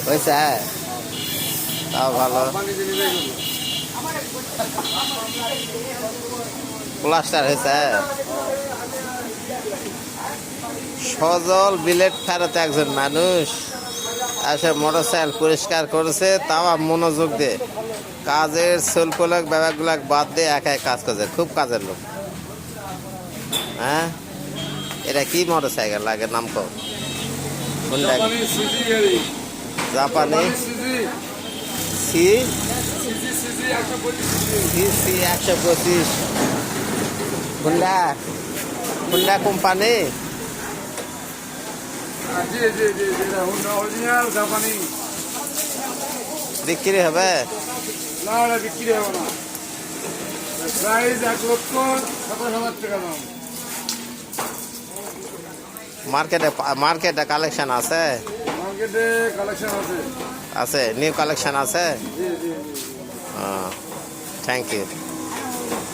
হয়েছে তাও ভালো। প্লাস্টার হয়েছে। সজল বিলেট ফেরত একজন মানুষ এসে মোটরসাইকেল পরিষ্কার করেছে, তাও মনোযোগ দিয়ে কাজের শল্পলাক ব্যাপারগুলো বাদ দিয়ে একাই কাজ করছে। খুব কাজের লোক। হ্যাঁ, এটা কি মোটরসাইকেল লাগে? নাম কো? জাপানি C C 125। Honda Honda company. বিক্রি হবে না, বিক্রি হবে না। প্রাইস 1,27,000 টাকা দাম। মার্কেটে কালেকশন আছে? মার্কেটে কালেকশন আছে। আছে, নিউ কালেকশন আছে। জি জি জি। Thank you.